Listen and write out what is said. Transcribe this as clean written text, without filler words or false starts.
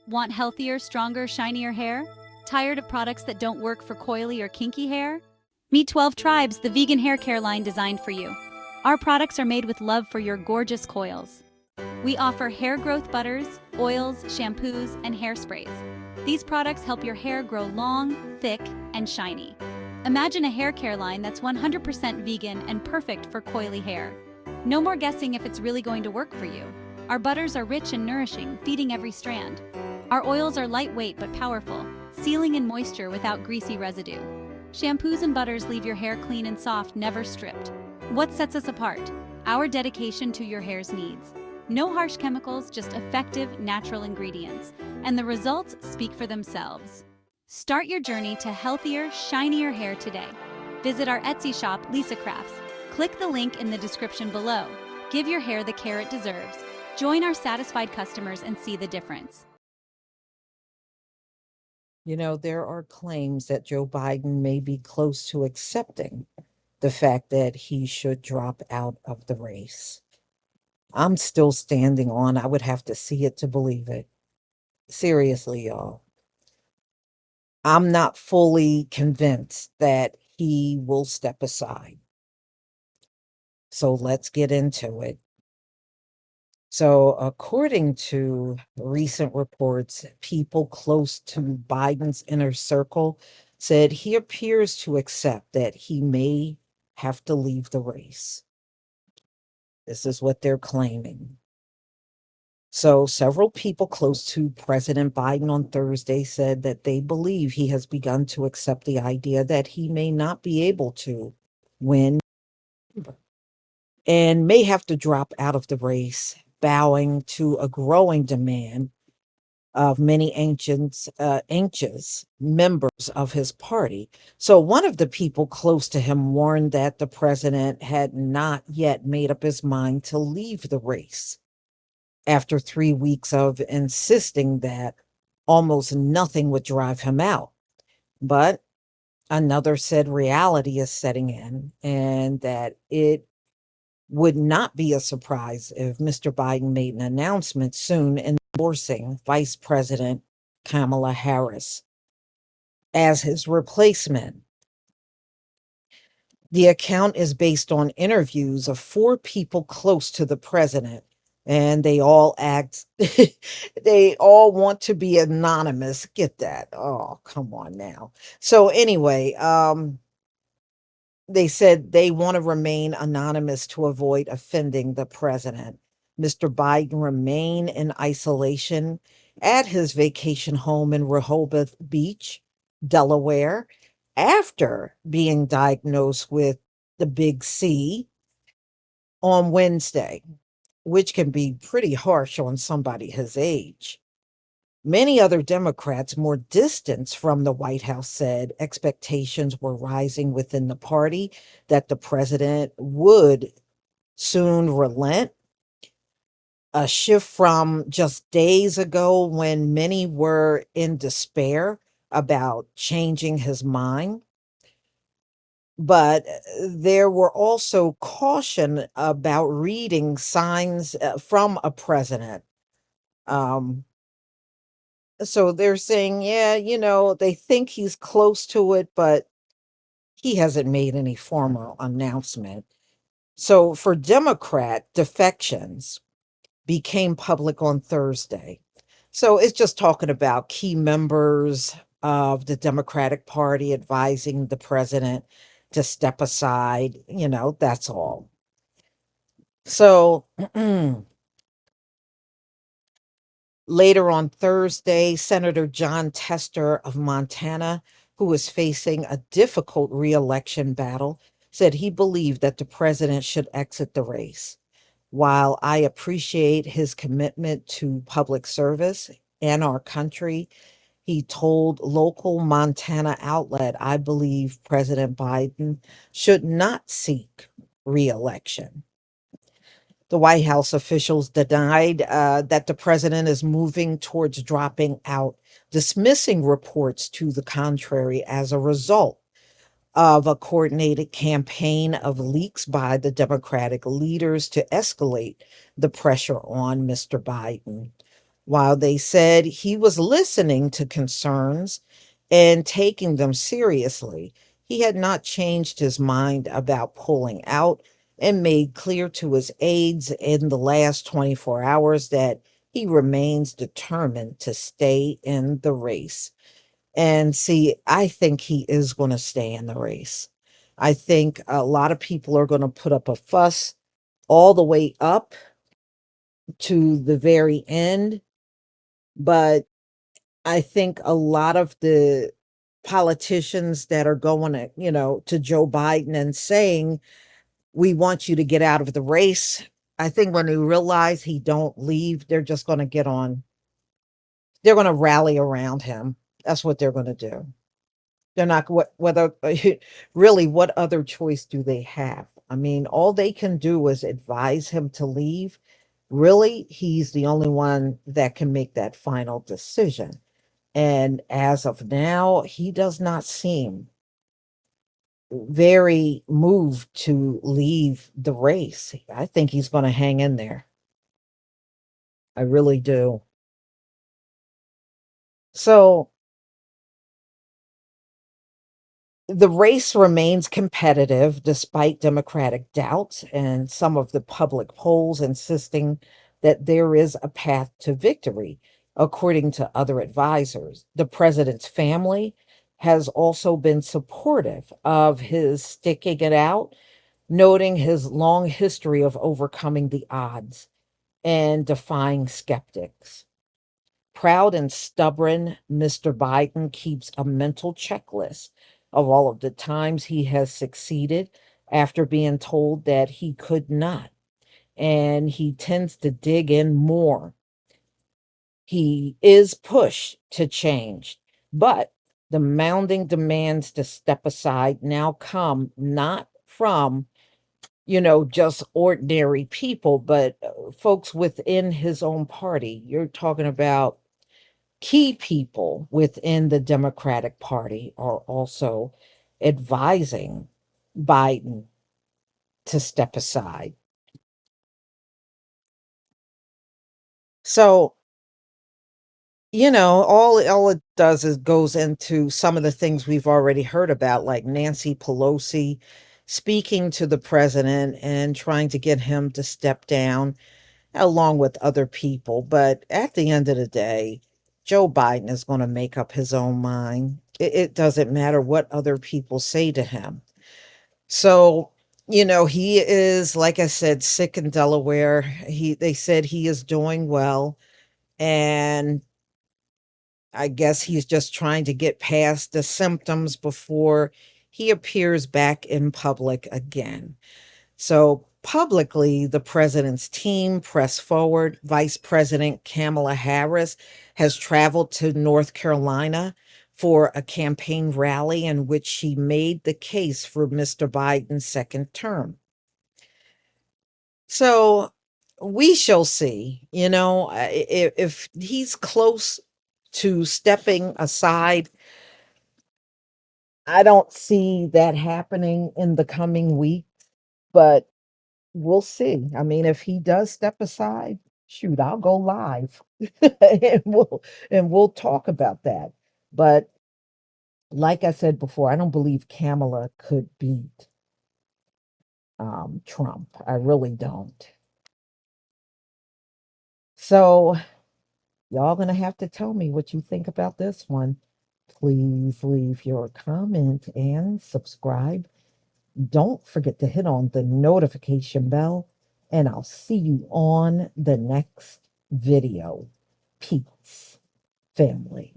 Want healthier, stronger, shinier hair? Tired of products that don't work for coily or kinky hair? Meet 12 Tribes, the vegan hair care line designed for you. Our products are made with love for your gorgeous coils. We offer hair growth butters, oils, shampoos, and hairsprays. These products help your hair grow long, thick, and shiny. Imagine a hair care line that's 100% vegan and perfect for coily hair. No more guessing if it's really going to work for you. Our butters are rich and nourishing, feeding every strand. Our oils are lightweight but powerful, sealing in moisture without greasy residue. Shampoos and butters leave your hair clean and soft, never stripped. What sets us apart? Our dedication to your hair's needs. No harsh chemicals, just effective, natural ingredients. And the results speak for themselves. Start your journey to healthier, shinier hair today. Visit our Etsy shop, Lisa Crafts. Click the link in the description below. Give your hair the care it deserves. Join our satisfied customers and see the difference. You know, there are claims that Joe Biden may be close to accepting the fact that he should drop out of the race. I'm still standing on, I would have to see it to believe it. Seriously, y'all. I'm not fully convinced that he will step aside. So let's get into it. So, according to recent reports, people close to Biden's inner circle said he appears to accept that he may have to leave the race. This is what they're claiming. So, several people close to President Biden on Thursday said that they believe he has begun to accept the idea that he may not be able to win and may have to drop out of the race, bowing to a growing demand of many anxious members of his party. So one of the people close to him warned that the president had not yet made up his mind to leave the race after 3 weeks of insisting that almost nothing would drive him out. But another said reality is setting in and that it would not be a surprise if Mr. Biden made an announcement soon endorsing Vice President Kamala Harris as his replacement. The account is based on interviews of 4 people close to the president, and they all act, they all want to be anonymous. Get that? Oh, come on now. So, anyway, they said they want to remain anonymous to avoid offending the president. Mr. Biden remained in isolation at his vacation home in Rehoboth Beach, Delaware, after being diagnosed with the big C on Wednesday, which can be pretty harsh on somebody his age. Many other Democrats more distant from the White House said expectations were rising within the party that the president would soon relent. A shift from just days ago when many were in despair about changing his mind. But there were also caution about reading signs from a president. Um, So they're saying, yeah, they think he's close to it, but he hasn't made any formal announcement. So for Democrat defections became public on Thursday. So it's just talking about key members of the Democratic Party advising the president to step aside, that's all. So later on Thursday, Senator John Tester of Montana, who is facing a difficult reelection battle, said he believed that the president should exit the race. While I appreciate his commitment to public service and our country, he told local Montana outlet, I believe President Biden should not seek reelection. The White House officials denied that the president is moving towards dropping out, dismissing reports to the contrary as a result of a coordinated campaign of leaks by the Democratic leaders to escalate the pressure on Mr. Biden. While they said he was listening to concerns and taking them seriously, he had not changed his mind about pulling out and made clear to his aides in the last 24 hours that he remains determined to stay in the race. And see, I think he is going to stay in the race. I think a lot of people are going to put up a fuss all the way up to the very end. But I think a lot of the politicians that are going to Joe Biden and saying, we want you to get out of the race. I think when they realize he don't leave, they're just going to they're going to rally around him. That's what they're going to do. They're not whether really what other choice do they have? I mean, all they can do is advise him to leave. Really, he's the only one that can make that final decision. And as of now, he does not seem very moved to leave the race. I think he's going to hang in there. I really do. So the race remains competitive despite Democratic doubts and some of the public polls insisting that there is a path to victory, according to other advisors. The president's family has also been supportive of his sticking it out, noting his long history of overcoming the odds and defying skeptics. Proud and stubborn, Mr. Biden keeps a mental checklist of all of the times he has succeeded after being told that he could not. And he tends to dig in more. He is pushed to change, but the mounting demands to step aside now come not from just ordinary people, but folks within his own party. You're talking about key people within the Democratic Party are also advising Biden to step aside. So, all it does is goes into some of the things we've already heard about, like Nancy Pelosi speaking to the president and trying to get him to step down along with other people. But at the end of the day, Joe Biden is going to make up his own mind. It doesn't matter what other people say to him. So, he is, like I said, sick in Delaware. They said he is doing well. And I guess he's just trying to get past the symptoms before he appears back in public again. So publicly, the president's team pressed forward. Vice President Kamala Harris has traveled to North Carolina for a campaign rally in which she made the case for Mr. Biden's second term. So we shall see, if he's close to stepping aside. I don't see that happening in the coming week, but we'll see. I mean, if he does step aside, shoot, I'll go live and we'll talk about that. But like I said before, I don't believe Kamala could beat Trump. I really don't. So y'all gonna have to tell me what you think about this one. Please leave your comment and subscribe. Don't forget to hit on the notification bell, and I'll see you on the next video. Peace, family.